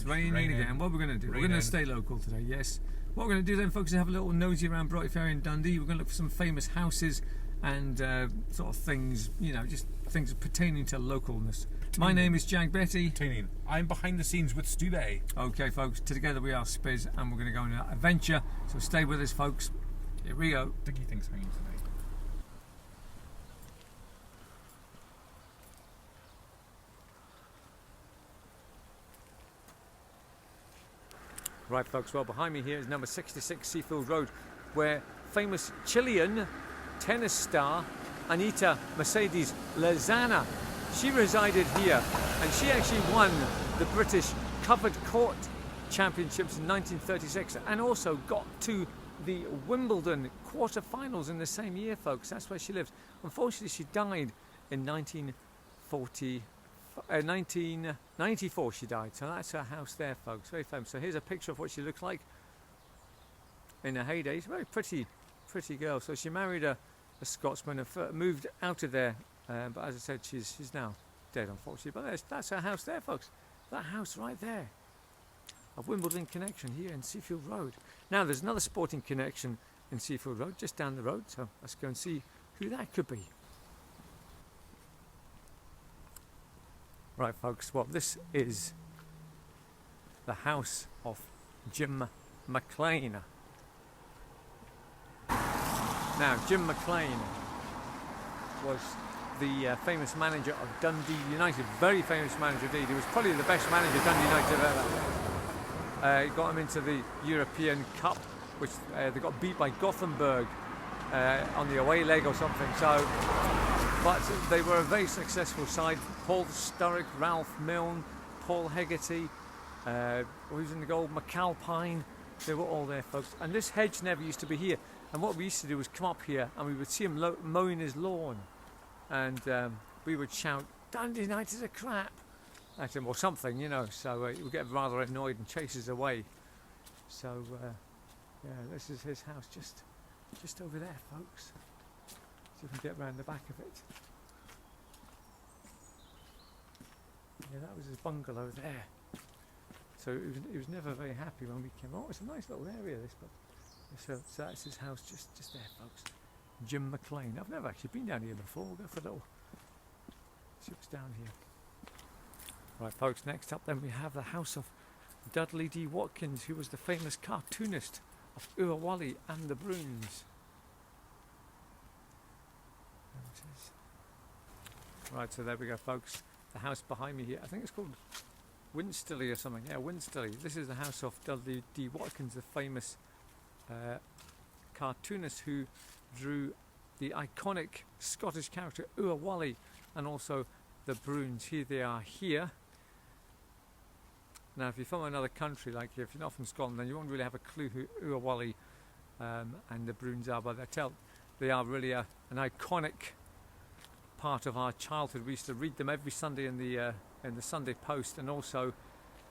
raining again. What we're going to do, we're going to stay local today, yes. What we're going to do then, folks, is have a little nosy around Broughty Ferry in Dundee. We're going to look for some famous houses and sort of things, you know, just things pertaining to localness. My name is Jag Betty. I'm behind the scenes with Stu Bay. Okay, folks, together we are SPiS, and we're going to go on an adventure. So stay with us, folks. Here we go. Diggy things hanging today. Right, folks, well, behind me here is number 66 Seafield Road, where famous Chilean tennis star Anita Mercedes Lozana, she resided here, and she actually won the British Covered Court Championships in 1936 and also got to the Wimbledon quarter-finals in the same year, folks. That's where she lives. Unfortunately, she died in 1994 she died, so that's her house there, folks. Very famous. So here's a picture of what she looks like in her heyday. She's a very pretty girl. So she married a Scotsman and moved out of there, but as I said, she's now dead, unfortunately. But that's her house there, folks. That house right there. A Wimbledon connection here in Seafield Road. Now there's another sporting connection in Seafield Road, just down the road, so let's go and see who that could be. Right, folks, well, this is the house of Jim McLean. Now, Jim McLean was the famous manager of Dundee United, very famous manager indeed. He was probably the best manager Dundee United ever. He got him into the European Cup, which they got beat by Gothenburg on the away leg or something. So. But they were a very successful side. Paul Sturrock, Ralph Milne, Paul Hegarty, who's in the goal, McAlpine, they were all there, folks. And this hedge never used to be here. And what we used to do was come up here and we would see him mowing his lawn. And we would shout, "Dundee United are crap," at him or something, you know. So he would get rather annoyed and chase us away. So, yeah, this is his house just over there, folks. So we can get round the back of it. Yeah, that was his bungalow there. So he was never very happy when we came. Oh, it's a nice little area, this, but so that's his house just there, folks. Jim McLean. I've never actually been down here before. We'll go for a little see what's down here. Right, folks, next up then we have the house of Dudley D Watkins, who was the famous cartoonist of Wally and the Bruins. Right, so there we go, folks. The house behind me here, I think it's called Winsterley or something. Yeah, Winsterley. This is the house of Dudley D Watkins, the famous cartoonist who drew the iconic Scottish character Wally and also the Bruins. Here they are here. Now, if you're from another country, like if you're not from Scotland, then you won't really have a clue who Wally and the Bruins are, but they are really an iconic part of our childhood. We used to read them every Sunday in the Sunday Post, and also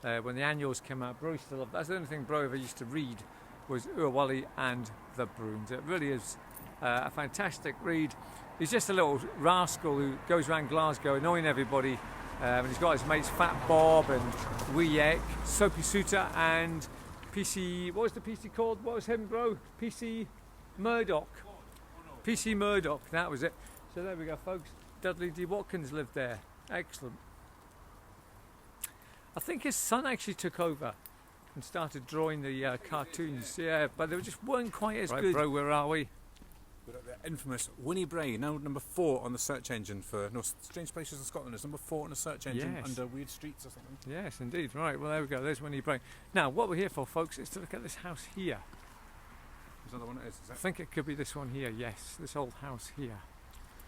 when the annuals came out. Bro used to love. That's the only thing Bro ever used to read was Wally and the Bruins. It really is a fantastic read. He's just a little rascal who goes around Glasgow annoying everybody, and he's got his mates Fat Bob and Wee Eck, Soapy Suitor, and PC. What was the PC called? What was him, Bro? PC Murdoch. PC Murdoch. That was it. So there we go, folks. Dudley D Watkins lived there. Excellent. I think his son actually took over and started drawing the cartoons. Yeah, but they just weren't quite as good. Bro, where are we? We're at the infamous Winnie Bray, now number 4 on the search engine for Strange Places in Scotland. It's number 4 on the search engine under Weird Streets or something. Yes, indeed. Right, well, there we go. There's Winnie Bray. Now, what we're here for, folks, is to look at this house here. Is that the one it is? I think it could be this one here, yes. This old house here.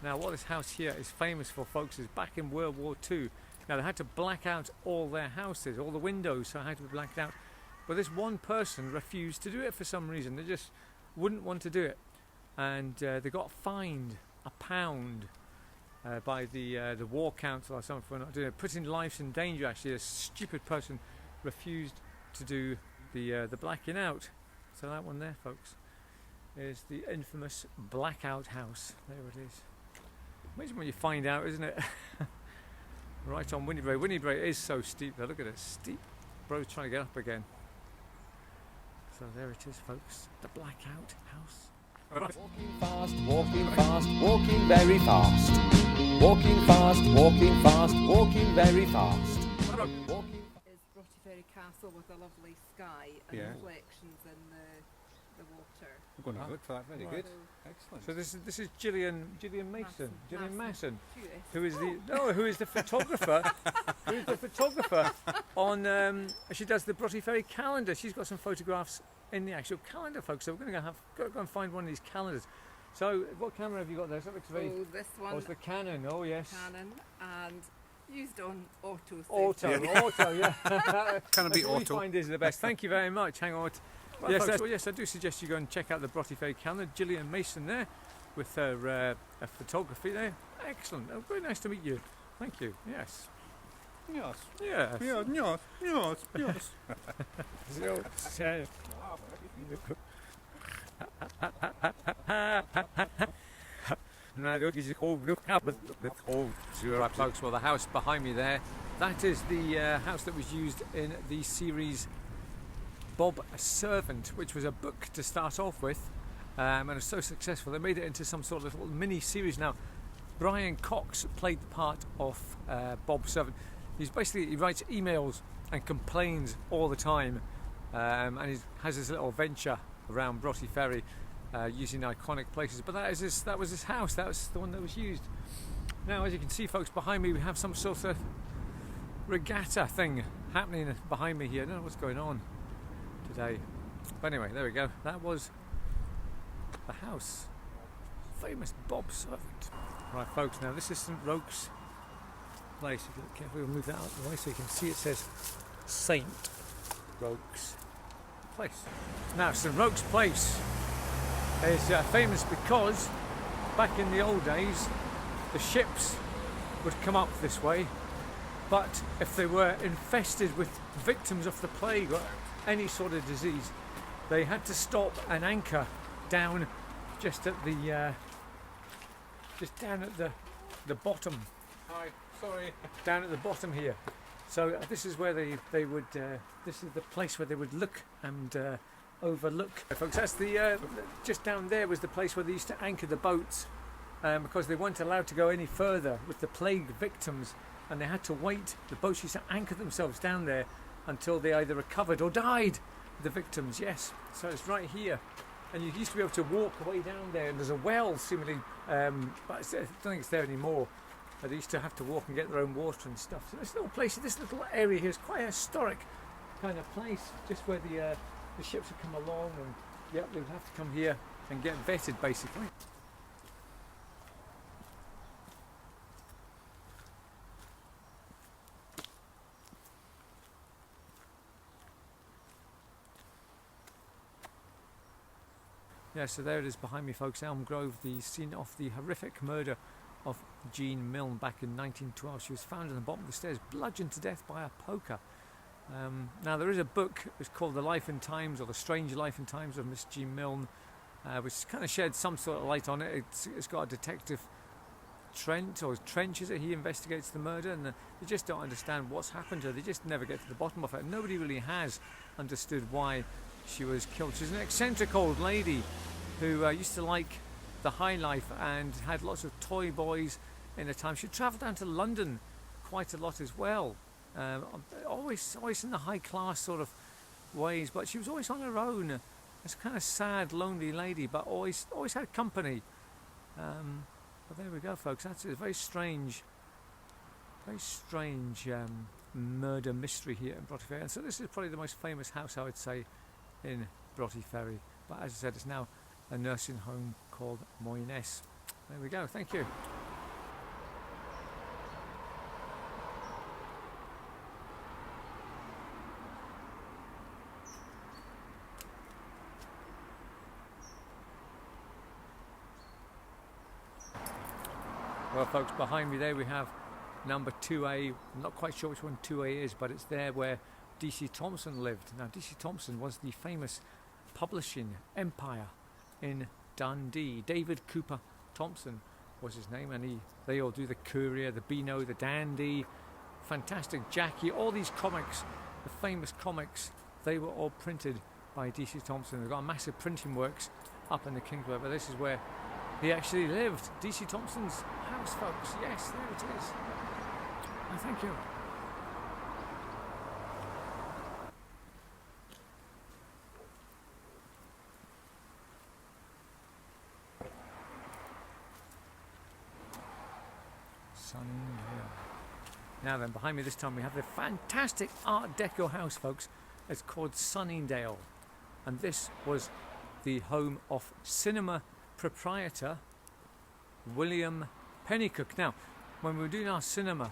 Now, what this house here is famous for, folks, is back in World War II. Now, they had to black out all their houses, all the windows, so it had to be blacked out. But this one person refused to do it for some reason. They just wouldn't want to do it. And they got fined £1 by the War Council or something for not doing it, putting lives in danger, actually. A stupid person refused to do the blacking out. So that one there, folks, is the infamous Blackout House. There it is. Amazing when you find out, isn't it? Right on Winnie Bray. Winnie Bray is so steep though. Look at it, steep. bro's trying to get up again. So there it is, folks. The Blackout House. Walking fast, walking fast, walking very fast. Walking fast, walking fast, walking very fast. Walking Is Broughty Ferry Castle with a lovely sky and Yeah. reflections in the water. I'm going to look for that. Very Right. good. Excellent. So this is Gillian Mason. Gillian Mason. Cute. Who is the photographer? Who is the photographer on? She does the Broughty Ferry calendar. She's got some photographs in the actual calendar, folks. So we're going to go and find one of these calendars. So what camera have you got there? So that looks very. So this Oh, one, it's the Canon. Oh yes. Canon, and used on auto. Auto, yeah. Can it be That's what we auto? find is the best. Thank you very much. Hang on. Well, yes, I do suggest you go and check out the Broughty Ferry calendar. Gillian Mason there, with her photography there. Excellent. Oh, very nice to meet you. Thank you. Yes. Yes. Yes. Yeah, yes, yes, yes. Right, folks, well, the house behind me there, that is the house that was used in the series Bob a Servant, which was a book to start off with, and it was so successful they made it into some sort of little mini series. Now, Brian Cox played the part of Bob Servant. He writes emails and complains all the time, and he has his little venture around Broughty Ferry using iconic places. But that was his house. That was the one that was used. Now, as you can see, folks, behind me we have some sort of regatta thing happening behind me here. I don't know what's going on today, but anyway, there we go. That was the house, famous Bob Servant. Right, folks. Now this is St Roke's Place. If you look carefully, we'll move that out of the way so you can see it says St Roke's Place. Now, St Roke's Place is famous because back in the old days the ships would come up this way, but if they were infested with victims of the plague or any sort of disease, they had to stop and anchor down just at the down at the bottom. Hi, sorry. Down at the bottom here. So this is where they would. This is the place where they would look and overlook. Folks, that's the just down there was the place where they used to anchor the boats, because they weren't allowed to go any further with the plague victims, and they had to wait. The boats used to anchor themselves down there until they either recovered or died. The victims, yes. So it's right here, and you used to be able to walk way down there. And there's a well, seemingly, but I don't think it's there anymore. They used to have to walk and get their own water and stuff. So this little place, this little area here is quite a historic kind of place, just where the ships would come along, and yeah, they would have to come here and get vetted, basically. Yeah, so there it is behind me, folks. Elm Grove, the scene of the horrific murder of Jean Milne back in 1912. She was found on the bottom of the stairs, bludgeoned to death by a poker. Now, there is a book, it's called The Life and Times, or The Strange Life and Times of Miss Jean Milne, which kind of sheds some sort of light on it. It's got a detective, Trench, is it? He investigates the murder, and they just don't understand what's happened to her. They just never get to the bottom of it. Nobody really has understood why she was killed. She's an eccentric old lady who used to like the high life and had lots of toy boys in her time. She travelled down to London quite a lot as well, always in the high class sort of ways, but she was always on her own. It's a kind of sad, lonely lady, but always had company. But there we go, folks. That's a very strange murder mystery here in Broughty Ferry. And so this is probably the most famous house, I would say, in Broughty Ferry. But as I said, it's now a nursing home called Moyness. There we go. Thank you. Well, folks, behind me there we have number 2A. I'm not quite sure which one 2A is, but it's there where DC Thomson lived. Now, DC Thomson was the famous publishing empire in Dundee. David Cooper Thompson was his name, and they all do the Courier, the Beano, the Dandy, Fantastic Jackie, all these comics the famous comics, they were all printed by DC Thomson. They've got a massive printing works up in the Kingsway, but this is where he actually lived. DC Thomson's house, folks. Yes, there it is. Oh, thank you. Sunnydale. Now then, behind me this time we have the fantastic Art Deco house, folks. It's called Sunnydale, and this was the home of cinema proprietor William Pennycook. Now, when we were doing our cinema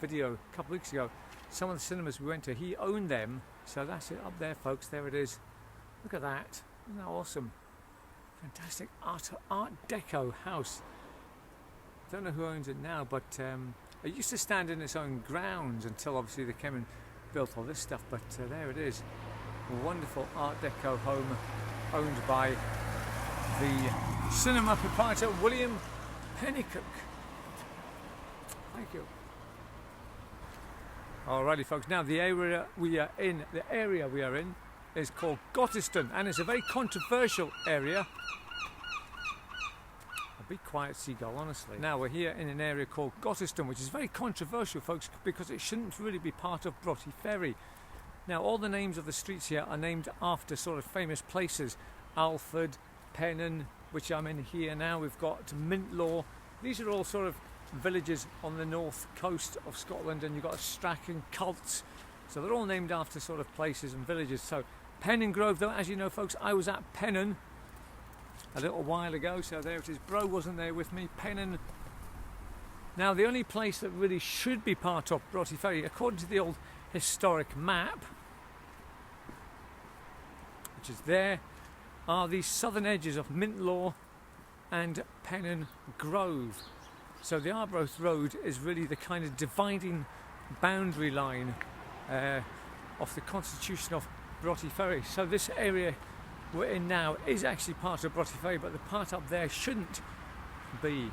video a couple of weeks ago, some of the cinemas we went to, he owned them. So that's it up there, folks. There it is. Look at that. Isn't that awesome? Fantastic Art Deco house. Don't know who owns it now, but it used to stand in its own grounds until obviously they came and built all this stuff. But there it is. A wonderful Art Deco home owned by the cinema proprietor William Pennycook. Thank you. Alrighty, folks. Now the area we are in is called Gottiston, and it's a very controversial area. Be quiet, seagull, honestly. Now we're here in an area called Gottiston, which is very controversial, folks, because it shouldn't really be part of Broughty Ferry. Now all the names of the streets here are named after sort of famous places. Alford, Pennon, which I'm in here now. We've got Mintlaw. These are all sort of villages on the north coast of Scotland, and you've got Strachan, Cults. So they're all named after sort of places and villages. So Pennon Grove, though, as you know, folks, I was at Pennon a little while ago, so there it is. Bro wasn't there with me. Pennon. Now the only place that really should be part of Broughty Ferry, according to the old historic map, which is there, are the southern edges of Mintlaw and Pennon Grove. So the Arbroath Road is really the kind of dividing boundary line of the constitution of Broughty Ferry. So this area we're in now is actually part of Broughty Ferry, but the part up there shouldn't be.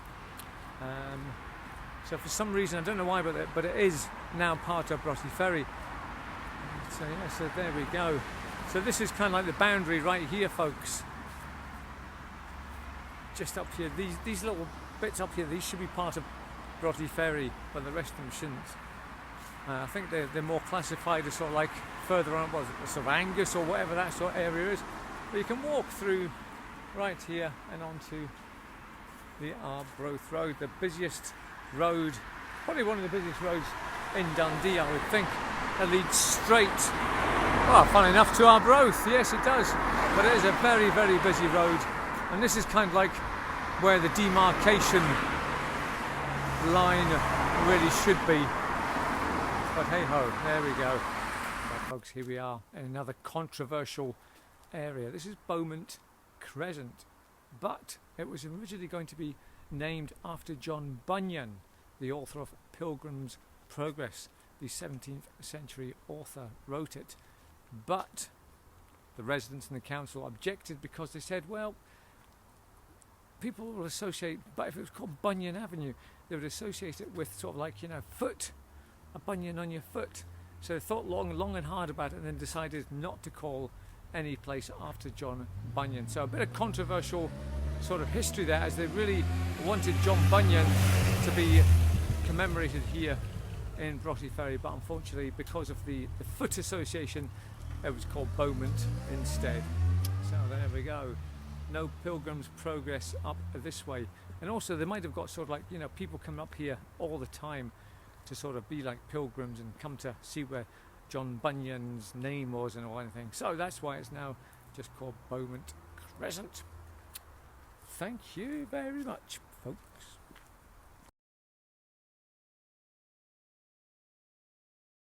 So for some reason, I don't know why, but it is now part of Broughty Ferry. So yeah, so there we go. So this is kind of like the boundary right here, folks. Just up here, these little bits up here, these should be part of Broughty Ferry, but the rest of them shouldn't. I think they're more classified as sort of like further on, sort of Angus or whatever that sort of area is. But you can walk through right here and onto the Arbroath Road, the busiest road, probably one of the busiest roads in Dundee, I would think. That leads straight, well, funny enough, to Arbroath. Yes, it does. But it is a very, very busy road. And this is kind of like where the demarcation line really should be. But hey ho, there we go. Well, folks, here we are in another controversial area. This is Beaumont Crescent, but it was originally going to be named after John Bunyan, the author of Pilgrim's Progress. The 17th century author wrote it, but the residents and the council objected because they said, well, people will associate, but if it was called Bunyan Avenue, they would associate it with sort of like, you know, foot, a bunion on your foot. So they thought long and hard about it, and then decided not to call any place after John Bunyan. So a bit of controversial sort of history there, as they really wanted John Bunyan to be commemorated here in Broughty Ferry, but unfortunately because of the foot association, it was called Beaumont instead. So there we go. No Pilgrim's Progress up this way. And also they might have got sort of like, you know, people come up here all the time to sort of be like pilgrims and come to see where John Bunyan's name was and all anything. So that's why it's now just called Beaumont Crescent. Thank you very much, folks.